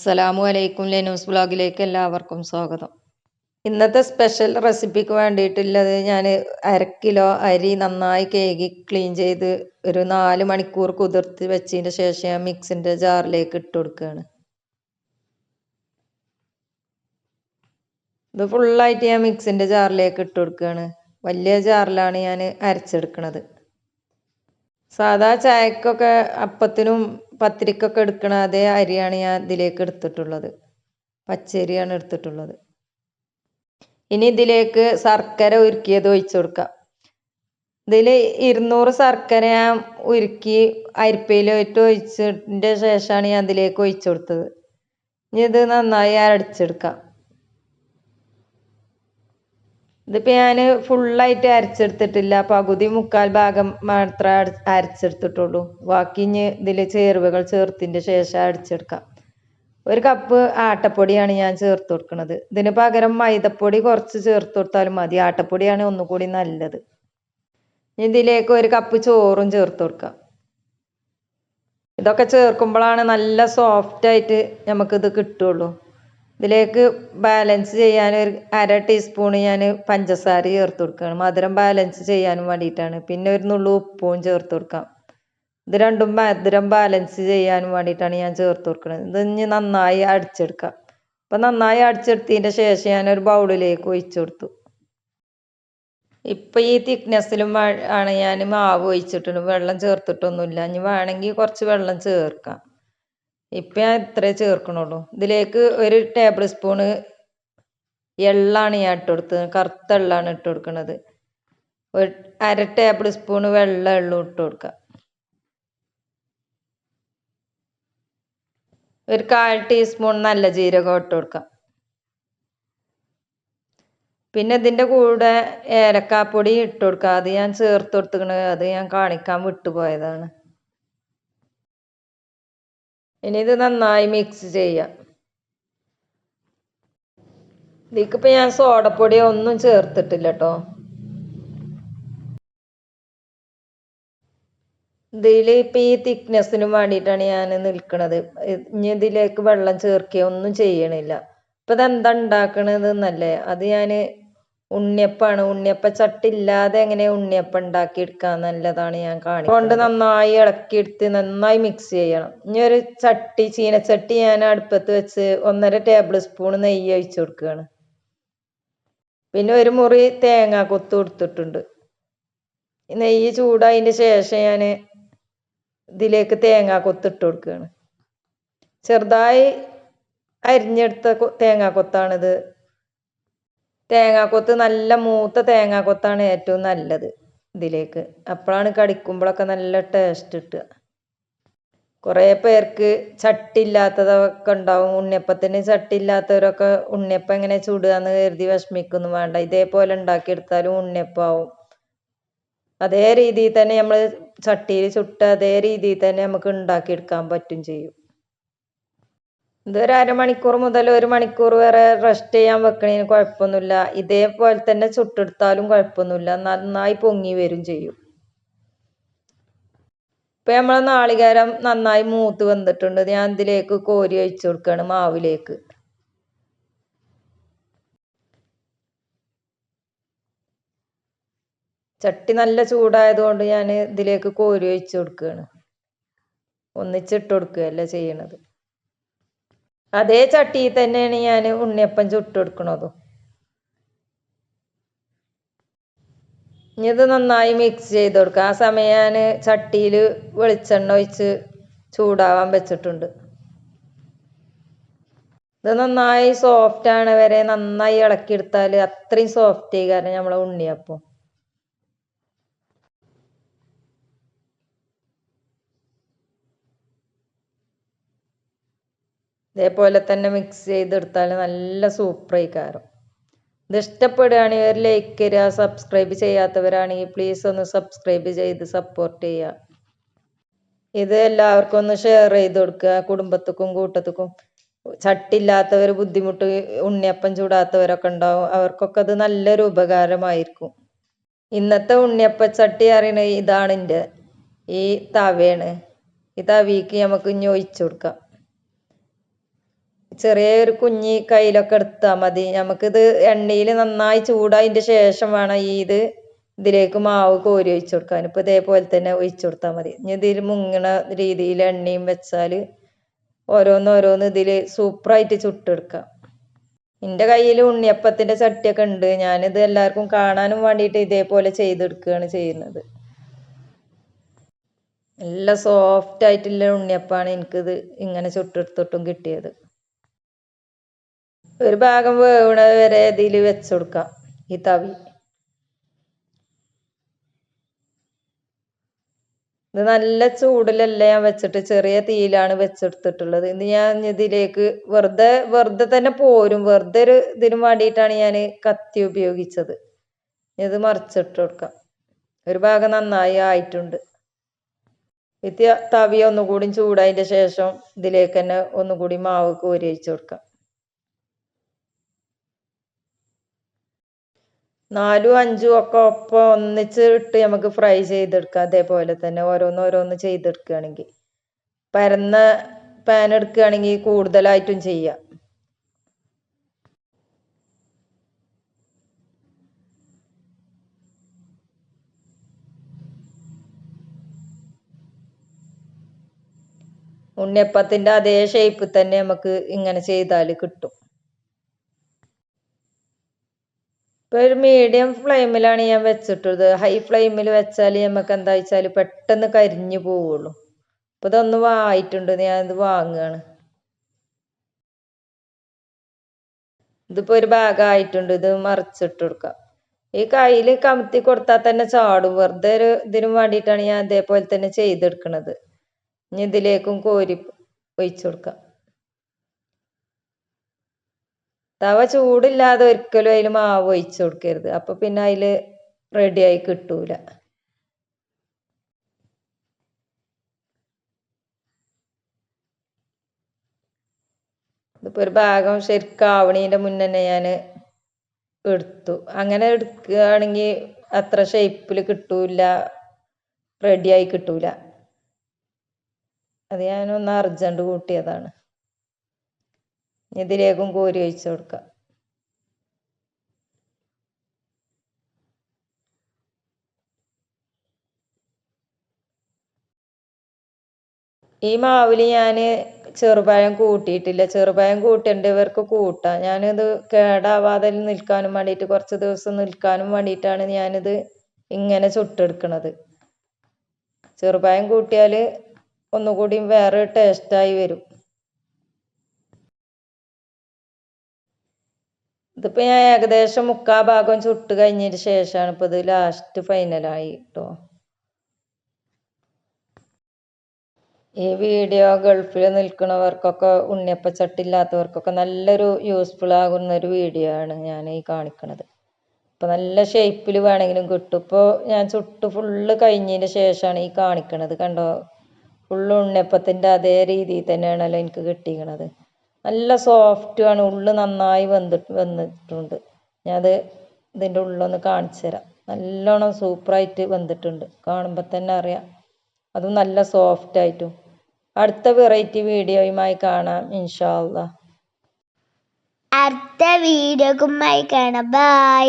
അസ്സലാമു അലൈക്കും. ലെനൂസ് വ്ളോഗിലേക്ക് എല്ലാവർക്കും സ്വാഗതം. ഇന്നത്തെ സ്പെഷ്യൽ റെസിപ്പിക്ക് വേണ്ടിയിട്ടുള്ളത് ഞാൻ 1/2 കിലോ അരി നന്നായി കഴുകി ക്ലീൻ ചെയ്ത് ഒരു 4 മണിക്കൂർ കുതിർത്ത് വെച്ചതിന് ശേഷം ഞാൻ മിക്സിൻ്റെ ജാറിലേക്ക് ഇട്ട് കൊടുക്കുകയാണ്. ഇത് ഫുള്ളായിട്ട് ഞാൻ മിക്സിൻ്റെ ജാറിലേക്ക് ഇട്ട് കൊടുക്കുകയാണ്. വലിയ ജാറിലാണ് ഞാൻ അരച്ചെടുക്കുന്നത്. സാധാ ചായക്കൊക്കെ അപ്പത്തിനും പത്തിരിക്കൊക്കെ എടുക്കണ അതേ അരിയാണ് ഞാൻ ഇതിലേക്ക് എടുത്തിട്ടുള്ളത്. പച്ചരിയാണ് എടുത്തിട്ടുള്ളത്. ഇനി ഇതിലേക്ക് ശർക്കര ഉരുക്കിയത് ഒഴിച്ചു കൊടുക്കാം. ഇതിൽ 200 ശർക്കര ഞാൻ ഉരുക്കി അരിപ്പയിലിട്ട് ഒഴിച്ചതിൻ്റെ ശേഷമാണ് ഞാൻ ഇതിലേക്ക് ഒഴിച്ചു കൊടുത്തത്. ഇനി ഇത് നന്നായി അരച്ചെടുക്കാം. ഇതിപ്പോൾ ഞാൻ ഫുള്ളായിട്ട് അരച്ചെടുത്തിട്ടില്ല, പകുതി മുക്കാൽ ഭാഗം മാത്രമേ അരച്ചെടുത്തിട്ടുള്ളൂ. ബാക്കി ഇനി ഇതിൽ ചേരുവകൾ ചേർത്തതിൻ്റെ ശേഷം അരച്ചെടുക്കാം. 1 കപ്പ് ആട്ടപ്പൊടിയാണ് ഞാൻ ചേർത്ത് കൊടുക്കുന്നത്. ഇതിന് പകരം മൈദപ്പൊടി കുറച്ച് ചേർത്ത് കൊടുത്താലും മതി. ആട്ടപ്പൊടിയാണ് ഒന്നുകൂടി നല്ലത്. ഇതിലേക്ക് 1 കപ്പ് ചോറും ചേർത്ത് കൊടുക്കാം. ഇതൊക്കെ ചേർക്കുമ്പോഴാണ് നല്ല സോഫ്റ്റായിട്ട് നമുക്കിത് കിട്ടുള്ളൂ. ഇതിലേക്ക് ബാലൻസ് ചെയ്യാൻ 1/2 ടീസ്പൂൺ ഞാൻ പഞ്ചസാര ചേർത്ത് കൊടുക്കുകയാണ്. മധുരം ബാലൻസ് ചെയ്യാനും വേണ്ടിയിട്ടാണ്. പിന്നെ 1 നുള്ളു ഉപ്പും ചേർത്ത് കൊടുക്കാം. ഇത് രണ്ടും മധുരം ബാലൻസ് ചെയ്യാനും വേണ്ടിയിട്ടാണ് ഞാൻ ചേർത്ത് കൊടുക്കുന്നത്. ഇത് ഇനി നന്നായി അടിച്ചെടുക്കാം. അപ്പം നന്നായി അടിച്ചെടുത്തതിൻ്റെ ശേഷം ഞാനൊരു ബൗളിലേക്ക് ഒഴിച്ചു കൊടുത്തു. ഇപ്പം ഈ തിക്നെസ്സിലും ആണ് ഞാൻ മാവ് ഒഴിച്ചിട്ടുണ്ട്. വെള്ളം ചേർത്തിട്ടൊന്നുമില്ല. ഇനി വേണമെങ്കിൽ കുറച്ച് വെള്ളം ചേർക്കാം. ഇപ്പം ഞാൻ ഇത്രേ ചേർക്കണുള്ളൂ. ഇതിലേക്ക് 1 ടേബിൾ സ്പൂണ് എള്ളാണ് ഞാൻ ഇട്ട് കൊടുത്തത്. കറുത്ത എള്ളാണ് ഇട്ട് കൊടുക്കുന്നത്. 1/2 ടേബിൾ സ്പൂണ് വെള്ള എള്ളും ഇട്ട് കൊടുക്കുക. 1/4 ടീസ്പൂൺ നല്ല ജീരകം ഇട്ട് കൊടുക്കാം. പിന്നെ ഇതിൻ്റെ കൂടെ ഏലക്കാപ്പൊടി ഇട്ട് കൊടുക്കുക. അത് ഞാൻ ചേർത്ത് കൊടുത്തിക്കണത്, അത് ഞാൻ കാണിക്കാൻ വിട്ടുപോയതാണ്. ഇനി ഇത് നന്നായി മിക്സ് ചെയ്യാം. ഇതിക്കിപ്പോൾ ഞാൻ സോഡപ്പൊടി ഒന്നും ചേർത്തിട്ടില്ല കേട്ടോ. ഇതിൽ ഇപ്പം ഈ തിക്നെസ്സിന് വേണ്ടിയിട്ടാണ് ഞാൻ നിൽക്കുന്നത്. ഇനി ഇതിലേക്ക് വെള്ളം ചേർക്കുക ഒന്നും ചെയ്യണില്ല. ഇപ്പം ഇതെന്താ ഉണ്ടാക്കണത് എന്നല്ലേ, അത് ഞാൻ ഉണ്ണിയപ്പാണ്. ഉണ്ണിയപ്പ ചട്ടില്ലാതെ എങ്ങനെ ഉണ്ണിയപ്പം ഉണ്ടാക്കിയെടുക്കാൻ നല്ലതാണ് ഞാൻ കാണിക്കുന്നത്. കൊണ്ട് നന്നായി ഇളക്കിയെടുത്ത് നന്നായി മിക്സ് ചെയ്യണം. ഇനി ഒരു ചീനച്ചട്ടി ഞാൻ അടുപ്പത്ത് വെച്ച് 1.5 ടേബിൾ സ്പൂൺ നെയ്യ് ഒഴിച്ചു കൊടുക്കുകയാണ്. പിന്നെ 1 മുറി തേങ്ങ കൊത്ത് കൊടുത്തിട്ടുണ്ട്. നെയ്യ് ചൂടായതിൻ്റെ ശേഷം ഞാൻ ഇതിലേക്ക് തേങ്ങ കൊത്തിട്ട് കൊടുക്കുകയാണ്. ചെറുതായി അരിഞ്ഞെടുത്ത തേങ്ങാക്കൊത്താണിത്. തേങ്ങാക്കൊത്ത് നല്ല മൂത്ത തേങ്ങാക്കൊത്താണ് ഏറ്റവും നല്ലത് ഇതിലേക്ക്. അപ്പോഴാണ് കടിക്കുമ്പോഴൊക്കെ നല്ല ടേസ്റ്റ് കിട്ടുക. കുറേ പേർക്ക് ചട്ടില്ലാത്തതൊക്കെ ഉണ്ടാവും. ഉണ്ണിയപ്പത്തിന് ചട്ടില്ലാത്തവരൊക്കെ ഉണ്ണിയപ്പം എങ്ങനെ ചുടുകയെന്ന് കരുതി വിഷമിക്കൊന്നും വേണ്ട. ഇതേപോലെ ഉണ്ടാക്കിയെടുത്താലും ഉണ്ണിയപ്പാവും. അതേ രീതിയിൽ തന്നെ നമ്മൾ ചട്ടിയിൽ ചുട്ട അതേ രീതിയിൽ തന്നെ നമുക്ക് ഉണ്ടാക്കിയെടുക്കാൻ പറ്റും ചെയ്യും. ഇതൊരു 1/2 മണിക്കൂർ മുതൽ 1 മണിക്കൂർ വരെ റെസ്റ്റ് ചെയ്യാൻ വെക്കണതിന് കുഴപ്പമൊന്നുമില്ല. ഇതേപോലെ തന്നെ ചുട്ടെടുത്താലും കുഴപ്പമൊന്നുമില്ല, നന്നായി പൊങ്ങി വരും ചെയ്യും. ഇപ്പം നമ്മൾ നാളികേരം നന്നായി മൂത്ത് വന്നിട്ടുണ്ട്. ഞാൻ ഇതിലേക്ക് കോരി ഒഴിച്ചു കൊടുക്കുകയാണ് മാവിലേക്ക്. ചട്ടി നല്ല ചൂടായതുകൊണ്ട് ഞാൻ ഇതിലേക്ക് കോരി ഒഴിച്ചു കൊടുക്കുകയാണ്. ഒന്നിച്ചിട്ട് കൊടുക്കുകയല്ല ചെയ്യണത്. അതേ ചട്ടിയിൽ തന്നെയാണ് ഞാൻ ഉണ്ണിയപ്പം ചുട്ടെടുക്കണതും. ഇനി ഇത് നന്നായി മിക്സ് ചെയ്ത് കൊടുക്കുക. ആ സമയം ഞാൻ ചട്ടിയിൽ വെളിച്ചെണ്ണ ഒഴിച്ച് ചൂടാവാൻ വെച്ചിട്ടുണ്ട്. ഇത് നന്നായി സോഫ്റ്റാണ് വരെ നന്നായി ഇളക്കിയെടുത്താൽ അത്രയും സോഫ്റ്റ് ആയി. കാരണം നമ്മളെ ഉണ്ണിയപ്പം ഇതേപോലെ തന്നെ മിക്സ് ചെയ്തെടുത്താൽ നല്ല സൂപ്പറായി കയറും. ഇത് ഇഷ്ടപ്പെടുകയാണെങ്കിൽ ഒരു ലൈക്ക് തരിക. സബ്സ്ക്രൈബ് ചെയ്യാത്തവരാണെങ്കിൽ പ്ലീസ് ഒന്ന് സബ്സ്ക്രൈബ് ചെയ്ത് സപ്പോർട്ട് ചെയ്യുക. ഇത് എല്ലാവർക്കും ഒന്ന് ഷെയർ ചെയ്ത് കൊടുക്കുക, കുടുംബത്തിനും കൂട്ടത്തിനും. ചട്ടില്ലാത്തവർ, ബുദ്ധിമുട്ട് ഉണ്ണിയപ്പം ചൂടാത്തവരൊക്കെ ഉണ്ടാവും. അവർക്കൊക്കെ അത് നല്ലൊരു ഉപകാരമായിരിക്കും. ഇന്നത്തെ ഉണ്ണിയപ്പച്ചട്ടി അറിയണത് ഇതാണ്. ഈ തവയാണ്. ഈ തവിക്ക് നമുക്ക് ഇനി ഒഴിച്ചു കൊടുക്കാം. ചെറിയൊരു കുഞ്ഞി കയ്യിലൊക്കെ എടുത്താൽ മതി. നമുക്കിത് എണ്ണയിൽ നന്നായി ചൂടായതിൻ്റെ ശേഷം വേണം ഇതിലേക്ക് മാവ് കോരി ഒഴിച്ചു കൊടുക്കാൻ. ഇപ്പം ഇതേപോലെ തന്നെ ഒഴിച്ചു കൊടുത്താൽ മതി. ഇനി ഇതിൽ മുങ്ങണ രീതിയിൽ എണ്ണയും വെച്ചാൽ ഓരോന്നോരോന്ന് ഇതിൽ സൂപ്പറായിട്ട് ചുട്ടെടുക്കാം. എൻ്റെ കയ്യിൽ ഉണ്ണിയപ്പത്തിൻ്റെ ചട്ടിയൊക്കെ ഉണ്ട്. ഞാനിത് എല്ലാവർക്കും കാണാനും വേണ്ടിയിട്ട് ഇതേപോലെ ചെയ്തെടുക്കുകയാണ് ചെയ്യുന്നത്. നല്ല സോഫ്റ്റ് ആയിട്ടുള്ള ഉണ്ണിയപ്പമാണ് എനിക്കിത് ഇങ്ങനെ ചുട്ടെടുത്തിട്ടും കിട്ടിയത്. ഒരു ഭാഗം വേവണത് വരെ ഇതിൽ വെച്ചു കൊടുക്കാം ഈ തവി. ഇത് നല്ല ചൂടിലല്ല ഞാൻ വെച്ചിട്ട് ചെറിയ തീയിലാണ് വെച്ചെടുത്തിട്ടുള്ളത്. ഇത് ഞാൻ ഇതിലേക്ക് വെറുതെ തന്നെ പോരും. വെറുതെ ഒരു ഇതിന് വേണ്ടിയിട്ടാണ് ഞാൻ കത്തി ഉപയോഗിച്ചത്. ഇത് മറിച്ചിട്ട് കൊടുക്കാം. ഒരു ഭാഗം നന്നായി ആയിട്ടുണ്ട്. ഇത് തവി ഒന്നുകൂടി ചൂടായതിൻ്റെ ശേഷം ഇതിലേക്ക് തന്നെ ഒന്നുകൂടി മാവ് കോരി ഒഴിച്ചു കൊടുക്കാം. 4ഉം 5ഉം ഒക്കെ ഒപ്പം ഒന്നിച്ചിട്ട് നമുക്ക് ഫ്രൈ ചെയ്തെടുക്കാം. അതേപോലെ തന്നെ ഓരോന്നോരോന്ന് ചെയ്തെടുക്കുകയാണെങ്കിൽ പരന്ന പാൻ എടുക്കുകയാണെങ്കിൽ കൂടുതലായിട്ടും ചെയ്യാം. ഉണ്ണിയപ്പത്തിൻ്റെ അതേ ഷേപ്പിൽ തന്നെ നമുക്ക് ഇങ്ങനെ ചെയ്താൽ കിട്ടും. ഇപ്പോൾ ഒരു മീഡിയം ഫ്ലെയിമിലാണ് ഞാൻ വെച്ചിട്ടുള്ളത്. ഹൈ ഫ്ലെയിമിൽ വെച്ചാൽ നമുക്ക് എന്താ വെച്ചാൽ പെട്ടെന്ന് കരിഞ്ഞു പോവുള്ളൂ. അപ്പോൾ ഇതൊന്ന് ആയിട്ടുണ്ട്. ഞാനിത് വാങ്ങുകയാണ്. ഇതിപ്പോൾ ഒരു ഭാഗമായിട്ടുണ്ട്. ഇത് മറിച്ചിട്ട് കൊടുക്കാം. ഈ കയ്യിൽ കമത്തി കൊടുത്താൽ തന്നെ ചാടും. വെറുതെ ഒരു ഇതിനും വേണ്ടിയിട്ടാണ് ഞാൻ അതേപോലെ തന്നെ ചെയ്തെടുക്കുന്നത്. ഇനി ഇതിലേക്കും കോരി ഒഴിച്ചു കൊടുക്കാം. തവ ചൂടില്ലാതെ ഒരിക്കലും അതിൽ മാവ് ഒഴിച്ചു കൊടുക്കരുത്. അപ്പം പിന്നെ അതിൽ റെഡിയായി കിട്ടൂല. ഇതിപ്പോൾ ഒരു ഭാഗം ശരിക്കും ആവണീൻ്റെ മുന്നേ തന്നെ ഞാൻ എടുത്തു. അങ്ങനെ എടുക്കുകയാണെങ്കിൽ അത്ര ഷേപ്പിൽ കിട്ടൂല, റെഡിയായി കിട്ടൂല. അത് ഞാനൊന്ന് അർജൻറ്റ് കൂട്ടിയതാണ്. ഇതിലേക്കും കോരി ഒഴിച്ചു കൊടുക്കാം. ഈ മാവിൽ ഞാൻ ചെറുപഴം കൂട്ടിയിട്ടില്ല. ചെറുപഴം കൂട്ടേണ്ടവർക്ക് കൂട്ടാം. ഞാനിത് കേടാവാതെ നിൽക്കാനും വേണ്ടിയിട്ട് കുറച്ച് ദിവസം നിൽക്കാനും വേണ്ടിയിട്ടാണ് ഞാനിത് ഇങ്ങനെ ചുട്ടെടുക്കണത്. ചെറുപഴം കൂട്ടിയാൽ ഒന്നുകൂടി വേറെ ടേസ്റ്റായി വരും. ഇതിപ്പോൾ ഞാൻ ഏകദേശം 3/4 ഭാഗം ചുട്ട് കഴിഞ്ഞതിന് ശേഷമാണ് ഇപ്പോൾ ഇത് ലാസ്റ്റ് ഫൈനലായി കേട്ടോ. ഈ വീഡിയോ ഗൾഫിൽ നിൽക്കുന്നവർക്കൊക്കെ ഉണ്ണിയപ്പച്ചട്ടി ഇല്ലാത്തവർക്കൊക്കെ നല്ലൊരു യൂസ്ഫുൾ ആകുന്ന ഒരു വീഡിയോ ആണ് ഞാൻ ഈ കാണിക്കുന്നത്. ഇപ്പോൾ നല്ല ഷേപ്പിൽ വേണമെങ്കിലും കിട്ടും. ഇപ്പോൾ ഞാൻ ചുട്ട് ഫുള്ള് കഴിഞ്ഞതിന് ശേഷമാണ് ഈ കാണിക്കണത്. കണ്ടോ, ഫുള്ള് ഉണ്ണിയപ്പത്തിൻ്റെ അതേ രീതിയിൽ തന്നെയാണല്ലോ എനിക്ക് കിട്ടിയിരിക്കണത്. നല്ല സോഫ്റ്റുമാണ്. ഉള്ളു നന്നായി വന്നിട്ടുണ്ട്. ഞാനത് ഇതിൻ്റെ ഉള്ളൊന്ന് കാണിച്ചു തരാം. നല്ലോണം സൂപ്പറായിട്ട് വെന്തിട്ടുണ്ട്. കാണുമ്പോൾ തന്നെ അറിയാം. അതും നല്ല സോഫ്റ്റായിട്ടും. അടുത്ത വെറൈറ്റി വീഡിയോയുമായി കാണാം ഇൻഷാ അല്ലാഹ്. അടുത്ത വീഡിയോയുമായി കാണാം. ബൈ.